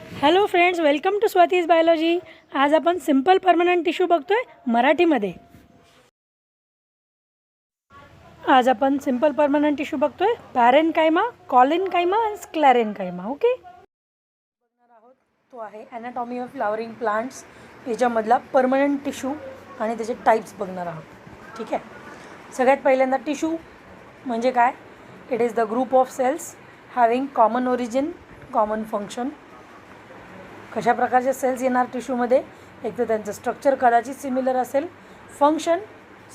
Hello friends, welcome to Swati's biology. आज आपण simple permanent tissue बघतोय मराठीमध्ये. आज आपण सिंपल परमनंट टिश्यू बघतोय पॅरेनकायमा, कॉलिनकायमा आणि स्क्लेरेनकायमा. ओके, बघणार आहोत तो आहे ॲनाटॉमी ऑफ फ्लावरिंग प्लांट्स. याच्यामधला परमनंट टिश्यू आणि त्याचे टाईप्स बघणार आहोत. ठीक आहे, सगळ्यात पहिल्यांदा टिश्यू म्हणजे काय? It is the group of cells having common origin, common function. कशा प्रकारचे सेल्स येणार टिश्यूमध्ये? एक तर त्यांचं स्ट्रक्चर कदाचित सिमिलर असेल, फंक्शन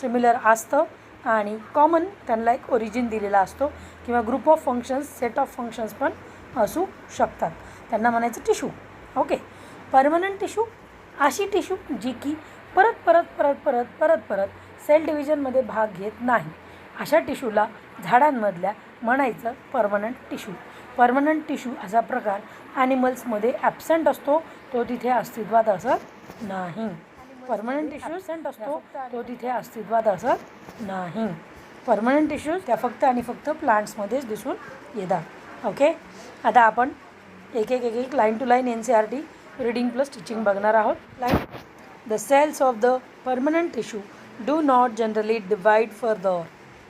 सिमिलर असतं आणि कॉमन त्यांना एक ओरिजिन दिलेला असतो किंवा group of functions, set of functions पण असू शकतात. त्यांना म्हणायचं टिश्यू. ओके, परमनंट टिश्यू अशी टिश्यू जी की परत परत परत परत परत परत सेल डिव्हिजनमध्ये भाग घेत नाही, अशा टिश्यूला झाडांमधल्या म्हणायचं परमनंट टिश्यू. परमनंट टिश्यू असा प्रकार ॲनिमल्समध्ये ॲब्सेंट असतो, तो तिथे अस्तित्वात असत नाही. परमनंट टिश्यू ॲब्सेंट असतो, तो तिथे अस्तित्वात असत नाही. परमनंट टिश्यूज त्या फक्त आणि फक्त प्लांट्समध्येच दिसून येतात. ओके, आता आपण एक एक एक एक line to line NCERT reading plus teaching बघणार आहोत. Line: the cells of the permanent tissue do not generally divide further.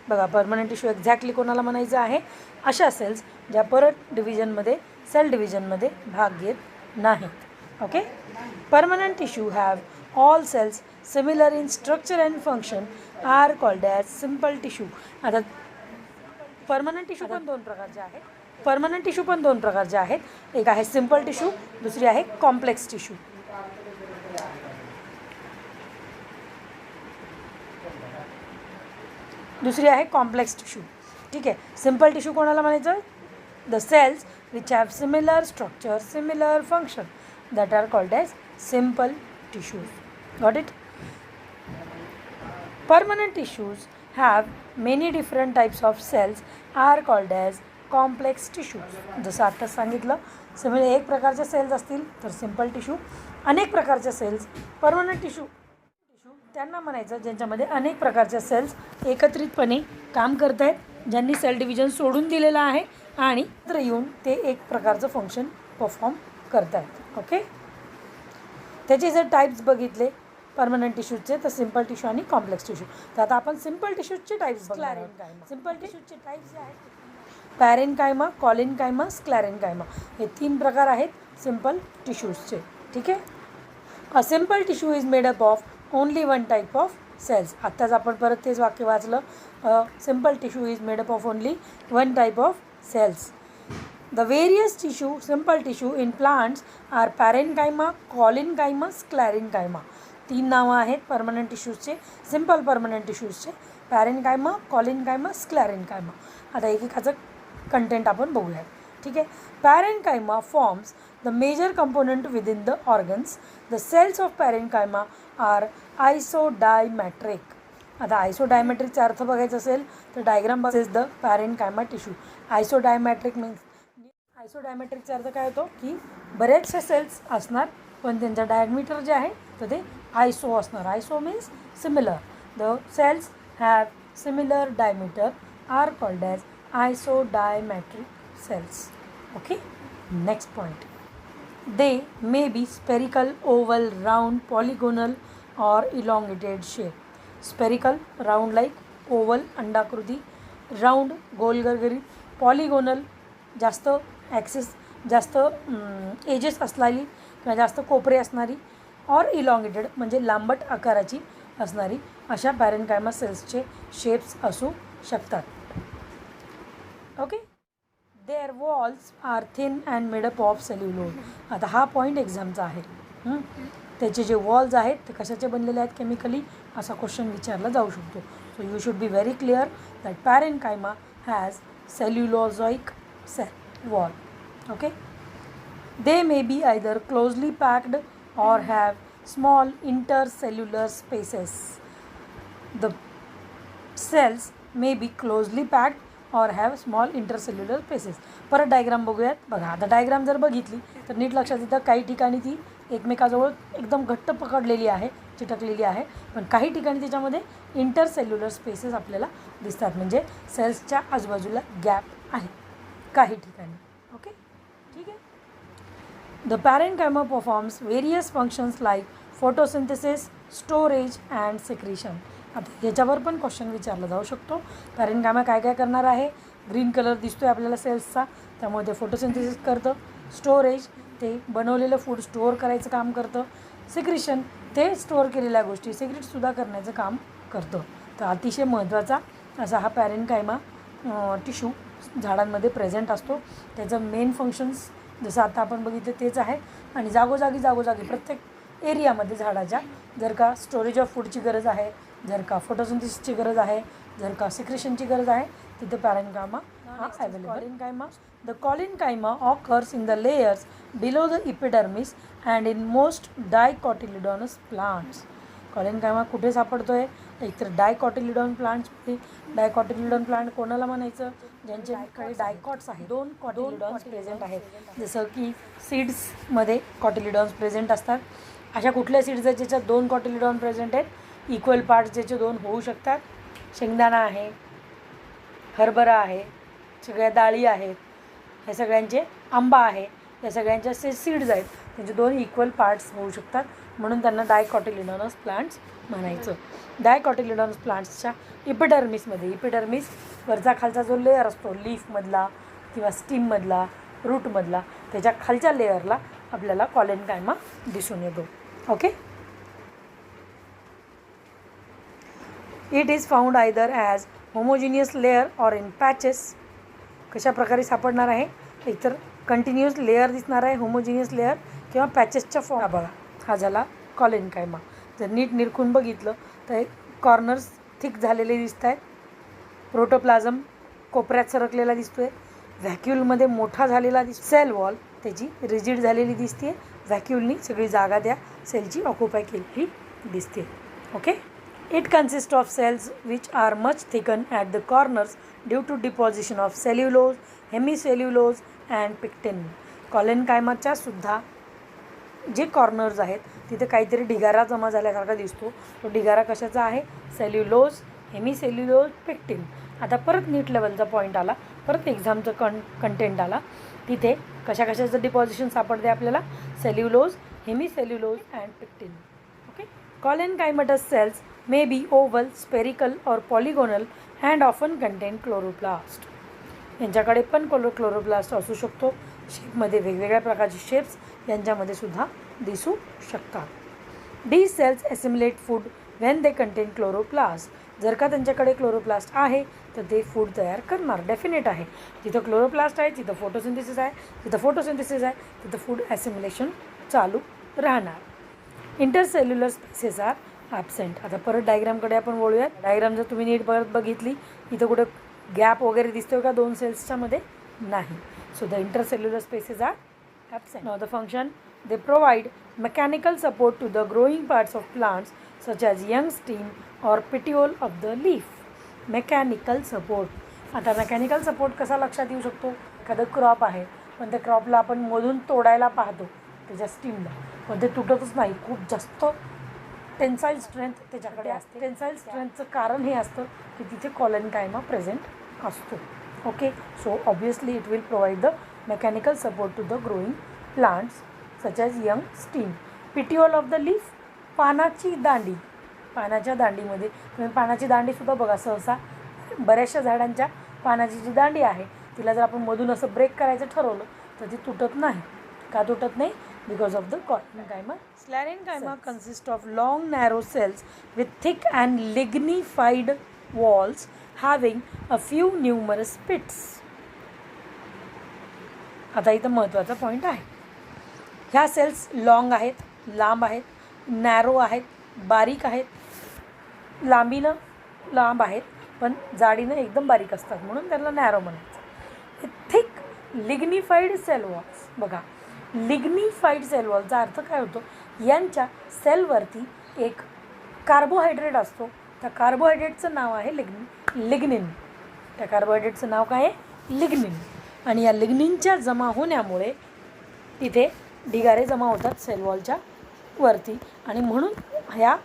बघा, परमनंट टिश्यू एक्झॅक्टली कोणाला म्हणायचं आहे? अशा सेल्स ज्या परत डिव्हिजनमध्ये, सेल डिव्हिजनमध्ये भाग घेत नाहीत. Okay, permanent tissue have all cells similar in structure and function are called as simple tissue. आता परमनंट टिश्यू पण दोन प्रकारचे आहेत. परमनंट टिश्यू पण दोन प्रकारचे आहेत. एक आहे सिम्पल टिश्यू, दुसरी आहे कॉम्प्लेक्स टिश्यू. दुसरी आहे कॉम्प्लेक्स टिश्यू. ठीक आहे, सिम्पल टिश्यू कोणाला म्हणायचं? The cells which have similar structure, similar function, that are called as simple tissues. Got it? Permanent tissues have many different types of cells are called as complex tissues. जसं आत्ताच सांगितलं, similar एक प्रकारचे cells असतील तर simple tissue, अनेक प्रकारचे cells permanent tissue. त्यांना म्हणायचं ज्यांच्यामध्ये अनेक प्रकारच्या सेल्स एकत्रितपणे काम करत आहेत, ज्यांनी सेल डिव्हिजन सोडून दिलेलं आहे आणि एकत्र येऊन ते एक प्रकारचं फंक्शन परफॉर्म करत आहेत. ओके, त्याचे जर टाईप्स बघितले परमनंट टिश्यूचे तर सिम्पल टिश्यू आणि कॉम्प्लेक्स टिश्यू. तर आता आपण सिम्पल टिश्यूचे टाईप्स बघणार आहोत. सिम्पल टिश्यूचे टाईप्स जे आहेत पॅरेनकायमा, कॉलिनकायमा, स्क्लेरेनकायमा, हे तीन प्रकार आहेत सिम्पल टिश्यूजचे. ठीक आहे, a simple tissue is made up of only one type of cells. आत्ताच आपण परत तेच वाक्य वाचलं. Simple tissue is made up of only one type of cells. The various tissue, simple tissue in plants are parenchyma, collenchyma, sclerenchyma. तीन नावं आहेत permanent टिश्यूजचे, सिम्पल परमनंट टिश्यूजचे: पॅरेनकायमा, कॉलिनकायमा, स्क्लेरेनकायमा. आता एकेकाचं कंटेंट आपण बघूया. ठीक आहे, parenchyma forms the major component within the organs. The cells of parenchyma are isodiametric. आता आयसोडायमॅट्रिकचा अर्थ बघायचा असेल तर डायग्राम बघायचं. The parenchyma tissue isodiametric means, आयसोडायमॅट्रिकचा अर्थ काय होतो की बरेचसे सेल्स असणार पण त्यांचा डायमीटर जे आहे तर ते आयसो असणार. Iso means similar. The cells have similar diameter are called as isodiametric cells. Okay, next point. They may be spherical, oval, round, polygonal or elongated shape. Spherical, round like, oval, अंडाकृती, round, गोल गरगरीत, polygonal, जास्त axis, जास्त edges असलेली किंवा जास्त कोपरे असणारी, और elongated म्हणजे लांबट आकाराची असणारी, अशा पॅरेनकायमा सेल्सचे शेप्स असू शकतात. Okay, their walls are thin and made up of cellulose. आता हा पॉईंट एक्झामचा आहे. त्याचे जे वॉल्स आहेत ते कशाचे बनलेले आहेत केमिकली, असा क्वेश्चन विचारला जाऊ शकतो. So you should be very clear that parenchyma has cellulosic cell wall. Okay, they may be either closely packed or have small intercellular spaces. The cells may be closely packed or have small intercellular spaces. परत diagram बघूयात. बघा, आता diagram जर बघितली तर नीट लक्षात येतं काही ठिकाणी ती एकमेकाजवळ एकदम घट्ट पकडलेली आहे, चिटकलेली आहे, पण काही ठिकाणी त्याच्यामध्ये इंटरसेल्युलर स्पेसेस आपल्याला दिसतात, म्हणजे सेल्सच्या आजूबाजूला गॅप आहे काही ठिकाणी. ओके, ठीक आहे. The parenchyma performs various functions like photosynthesis, storage and secretion. आता याच्यावर पण क्वेश्चन विचारला जाऊ शकतो. पॅरेनकायमा काय काय करणार आहे? ग्रीन कलर दिसतो आहे आपल्याला सेल्सचा, त्यामुळे ते फोटोसिंथेसिस करतं. स्टोरेज ते बनवलेलं फूड स्टोअर करायचं काम करतं. सिक्रिशन ते स्टोअर केलेल्या गोष्टी सिक्रेटसुद्धा करण्याचं काम करतं. तर अतिशय महत्त्वाचा असा हा पॅरेनकायमा टिश्यू झाडांमध्ये प्रेझेंट असतो. त्याचं मेन फंक्शन्स जसं आता आपण बघितलं तेच आहे. आणि जागोजागी प्रत्येक एरियामध्ये झाडाच्या जर का स्टोरेज ऑफ फूडची गरज आहे, जर का फोटोसिंथेसिसची गरज आहे, जर का सिक्रेशनची गरज आहे, तिथे पॅरेनकायमा हा available. The collenchyma occurs in the layers below the epidermis and in most dicotyledonous plants. Collenchyma कुठे सापडतो आहे? एकतर डायकॉटिलिडॉन प्लांट्समध्ये. डायकॉटिलिडॉन प्लांट कोणाला म्हणायचं? ज्यांचे काही डायकॉट्स आहेत, दोन कॉटिलिडॉन्स प्रेझेंट आहेत. जसं की सीड्समध्ये कॉटिलिडॉन्स प्रेझेंट असतात. अशा कुठल्या सीड्स आहेत ज्याच्यात दोन कॉटिलिडॉन प्रेझेंट आहेत? इक्वल पार्ट्स ज्याचे दोन होऊ शकतात. शेंगदाणा आहे, हरभरा आहे, सगळ्या डाळी आहेत, ह्या सगळ्यांचे आंबा आहे, या सगळ्यांच्या सीड्स आहेत, त्यांचे दोन इक्वल पार्ट्स होऊ शकतात. म्हणून त्यांना डायकॉटिलिडॉनस प्लांट्स म्हणायचं. डायकॉटिलिडॉनस प्लांट्सच्या इपिडर्मिसमध्ये, इपिडर्मिस वरचा खालचा जो लेअर असतो लीफमधला किंवा स्टीममधला, रूटमधला, त्याच्या खालच्या लेअरला आपल्याला कॉलिनकायमा दिसून येतो. Okay. It is found either as homogeneous layer or in patches. कशा प्रकारे सापडणार आहे? एकतर कंटिन्युअस लेअर दिसणार आहे, होमोजिनियस लेअर, किंवा पॅचेसच्या फॉर्म. बघा, हा झाला कॉलिनकायमा. जर नीट निरखून बघितलं तर कॉर्नर्स थिक झालेले दिसत आहेत. प्रोटोप्लाझम कोपऱ्यात सरकलेला दिसतो आहे. व्हॅक्यूलमध्ये मोठा झालेला सेल वॉल त्याची रिजिड झालेली दिसते. व्हॅक्यूलनी सगळी जागा त्या सेलची ऑक्युपाय केलेली दिसते. Okay. It consist of cells which are much thicken at the corners due to deposition of cellulose, hemicellulose and pectin. कॉलिनकायमाच्या सुद्धा जे कॉर्नर्स आहेत तिथे काहीतरी ढिगारा जमा झाल्यासारखा दिसतो. तो ढिगारा कशाचा आहे? Cellulose, hemicellulose, pectin. आता परत नीट लेवलचा पॉईंट आला, परत एक्झामचं कंटेंट आला. तिथे कशाचं डिपॉझिशन सापडते आपल्याला? Cellulose, hemicellulose and pectin. Okay. Collenchymatous cells may be oval, spherical or polygonal and often contain chloroplast. यांच्याकडे पण क्लोरोप्लास्ट असू शकतो. शेपमध्ये वेगवेगळ्या प्रकारचे शेप्स यांच्यामध्ये सुद्धा दिसू शकतात. The cells assimilate food when they contain chloroplast. जर का त्यांच्याकडे क्लोरोप्लास्ट आहे तर ते फूड तयार करणार, डेफिनेट आहे. जिथं क्लोरोप्लास्ट आहे तिथं फोटोसिंथेसिस आहे, जिथं फोटोसिंथेसिस आहे तिथं फूड ॲसिम्युलेशन चालू राहणार. Intercellular spaces are absent. आता परत डायग्रामकडे आपण वळूयात. डायग्राम जर तुम्ही नीट परत बघितली, इथं कुठं गॅप वगैरे दिसतोय का दोन सेल्सच्या मध्ये? नाही. So the intercellular spaces are absent. Now the function, they provide mechanical support to the growing parts of plants such as young stem or petiole of the leaf. Mechanical support. आता mechanical support कसा लक्षात येऊ शकतो? एखादं crop आहे पण त्या क्रॉपला आपण मधून तोडायला पाहतो त्याच्या स्टीमला, पण ते तुटतच नाही. खूप जास्त टेन्साईल स्ट्रेंथ त्याच्याकडे असते. टेन्साईल स्ट्रेंथचं कारण हे असतं की तिथे कॉलिनकायमा प्रेझेंट असतो. Okay. So obviously it will provide the mechanical support to the growing plants such as young stem. Petiole of the leaf, पानाची दांडी. पानाच्या दांडीमध्ये तुम्ही पानाची दांडीसुद्धा बघा, सहसा बऱ्याचशा झाडांच्या पानाची जी दांडी आहे तिला जर आपण मधून असं ब्रेक करायचं ठरवलं तर ती तुटत नाही. का तुटत नाही? Because of the collenchyma. Sclerenchyma consist of long narrow cells with thick and lignified walls having a few numerous pits. आता इथं महत्त्वाचा पॉईंट आहे. ह्या सेल्स लॉंग आहेत, लांब आहेत, नॅरो आहेत, बारीक आहेत. लांबीनं लांब आहेत पण जाडीनं एकदम बारीक असतात, म्हणून त्यांना नॅरो म्हणायचं. Thick lignified cell walls. बघा, लिग्निफाईड सेल वॉलचा अर्थ काय होतो? यांच्या सेलवरती एक कार्बोहायड्रेट असतो. त्या कार्बोहायड्रेटचं नाव आहे लिग्निन. त्या कार्बोहायड्रेटचं नाव काय आहे? लिग्निन. आणि या लिग्निनच्या जमा होण्यामुळे तिथे ढिगारे जमा होतात सेल वॉलच्या वरती, आणि म्हणून ह्या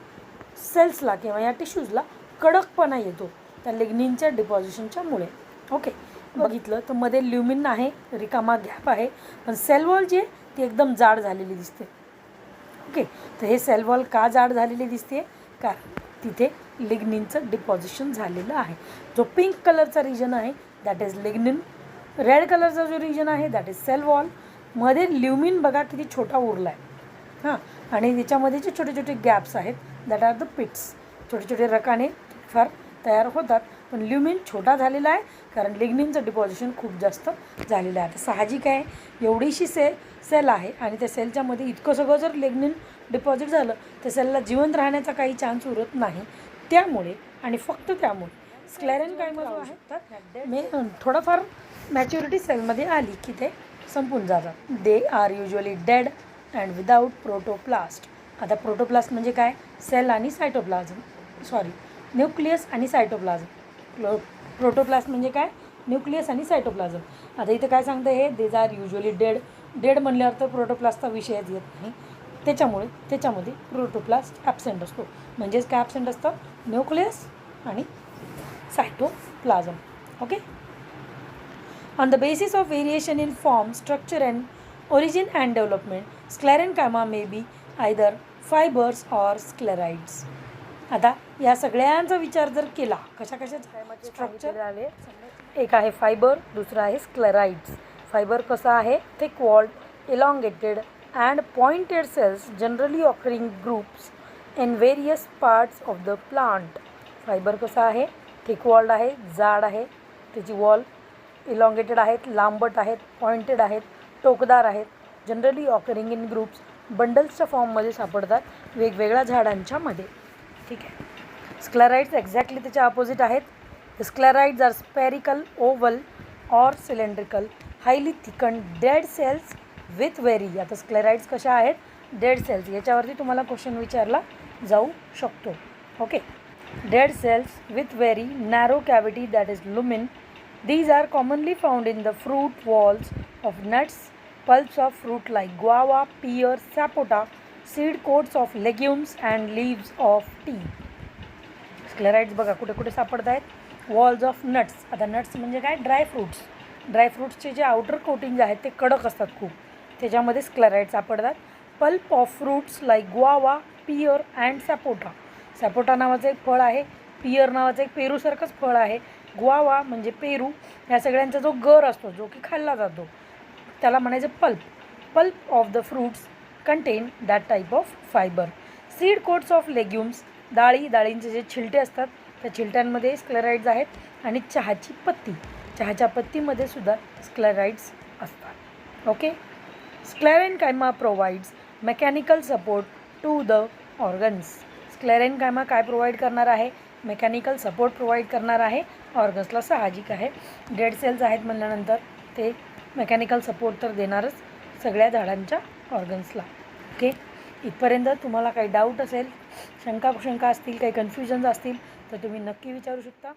सेल्सला किंवा या टिश्यूजला कडकपणा येतो त्या लिग्निनच्या डिपॉझिशनच्या मुळे. ओके. बघितलं तर मध्ये ल्युमिन आहे, रिकामा गॅप आहे, पण सेल वॉल जी आहे ती एकदम जाड झालेली दिसते. ओके, तर हे सेल वॉल का जाड झालेली दिसते? कारण तिथे लिग्निनचं डिपॉझिशन झालेलं आहे. जो पिंक कलरचा रिजन आहे दॅट इज लिग्निन, रेड कलरचा जो रिजन आहे दॅट इज सेल वॉल. मध्ये ल्युमिन बघा किती छोटा उरला आहे हां, आणि त्याच्यामध्ये जे छोटे छोटे गॅप्स आहेत दॅट आर द पिट्स, छोटे छोटे रकाने फार तयार होतात. पण ल्युमिन छोटा झालेला आहे कारण लिग्निनचं डिपॉझिशन खूप जास्त झालेलं आहे. आता साहजिक आहे, एवढीशी सेल आहे आणि त्या सेलच्या मध्ये इतकं सगळं जर लिग्निन डिपॉझिट झालं तर सेलला जिवंत राहण्याचा काही चान्स उरत नाही. त्यामुळे आणि फक्त त्यामुळे स्क्लेरेन्काइमा जो आहे तर थोडंफार मॅच्युरिटी सेलमध्ये आली की ते संपून जातात. They are usually dead and without protoplast. आता प्रोटोप्लास्ट म्हणजे काय? सेल आणि सायटोप्लाझम, न्यूक्लियस आणि सायटोप्लाझम. प्रोटोप्लास्ट म्हणजे काय? न्यूक्लियस आणि सायटोप्लाझम. आता इथं काय सांगतं हे? देज आर युजली डेड म्हणल्यावर तर प्रोटोप्लास्टचा विषयच येत नाही. त्याच्यामध्ये प्रोटोप्लास्ट ॲबसेंट असतो. म्हणजेच काय ॲबसेंट असतं? न्यूक्लियस आणि cytoplasm. Okay. On the basis of variation in form, structure and origin and development, sclerenchyma may be either fibers or sclerites. आता या सगळ्यांचा विचार जर केला, कशाचा स्ट्रक्चर आले, एक आहे फायबर, दुसरा आहे स्क्लेराइड्स. फायबर कसा आहे? Thick walled, elongated and pointed cells generally occurring groups in various parts of the plant. Fibre कसा आहे? थिक वॉल्ड आहे, जाड आहे, त्याची वॉल इलॉंगेटेड आहेत, लांबट आहेत, पॉइंटेड आहेत, टोकदार आहेत, जनरली ऑकरिंग इन ग्रुप्स, बंडल्सच्या फॉर्ममध्ये सापडतात वेगवेगळ्या झाडांच्या मध्ये. ठीक आहे. स्क्लेराइड्स एक्झॅक्टली त्याच्या अपोजिट आहेत. The sclereids are spherical, oval or cylindrical, highly thicken dead cells with very. आता स्क्लेराइड्स कशा आहेत? Dead cells. याच्यावरती तुम्हाला क्वेश्चन विचारला जाऊ शकतो. Okay. Dead cells with very narrow cavity that is lumen. These are commonly found in the fruit walls of nuts, pulps of fruit like guava, pear, sapota, seed coats of legumes and leaves of tea. Sclereids बघा कुठे कुठे सापडत आहेत? Walls of nuts. आता nuts म्हणजे काय? ड्रायफ्रूट्सचे जे outer coating आहेत ते कडक असतात खूप, त्याच्यामध्ये स्क्लेराइड्स सापडतात. Pulp of fruits like guava, pear and sapota. Sapota नावाचं एक फळ आहे, पियर नावाचं एक पेरूसारखंच फळ आहे, गुआवा म्हणजे पेरू. या सगळ्यांचा जो गर असतो, जो की खाल्ला जातो, त्याला म्हणायचं pulp of the fruits contain that type of fibre. Seed coats of legumes, डाळींचे जे छिलटे असतात त्या छिलट्यांमध्ये स्क्लेराइड्स आहेत. आणि चहाच्या पत्तीमध्ये सुद्धा स्क्लेराइड्स असतात. Okay. Sclerenchyma provides mechanical support to the organs. Sclerenchyma काय प्रोव्हाइड करणार आहे? मेकॅनिकल सपोर्ट प्रोव्हाइड करणार आहे ऑर्गन्सला. साहजिक आहे, डेड सेल्स आहेत म्हणल्यानंतर ते मेकॅनिकल सपोर्ट तर देणारच सगळ्या झाडांच्या ऑर्गन्सला. ओके. इथपर्यंत तुम्हाला काही डाऊट असेल, शंका असतील, काही कन्फ्युजन्स असतील तर तुम्ही नक्की विचारू शकता.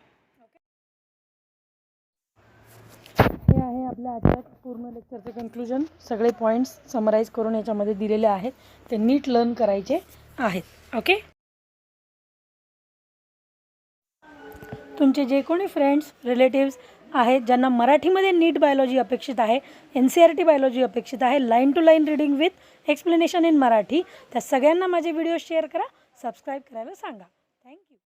हे आहे आपल्या आजच्या पूर्ण लेक्चरचे कन्क्लुजन. सगळे पॉईंट्स समराईज करून याच्यामध्ये दिलेले आहेत, ते नीट लर्न करायचे आहेत. ओके. तुमचे जे कोणी फ्रेंड्स, रिलेटिव्स आहेत ज्यांना मराठीमध्ये नीट बायोलॉजी अपेक्षित आहे, NCERT बायोलॉजी अपेक्षित आहे, line to line reading with explanation in Marathi, त्या सगळ्यांना माझे व्हिडिओ शेअर करा, सबस्क्राईब करायला सांगा.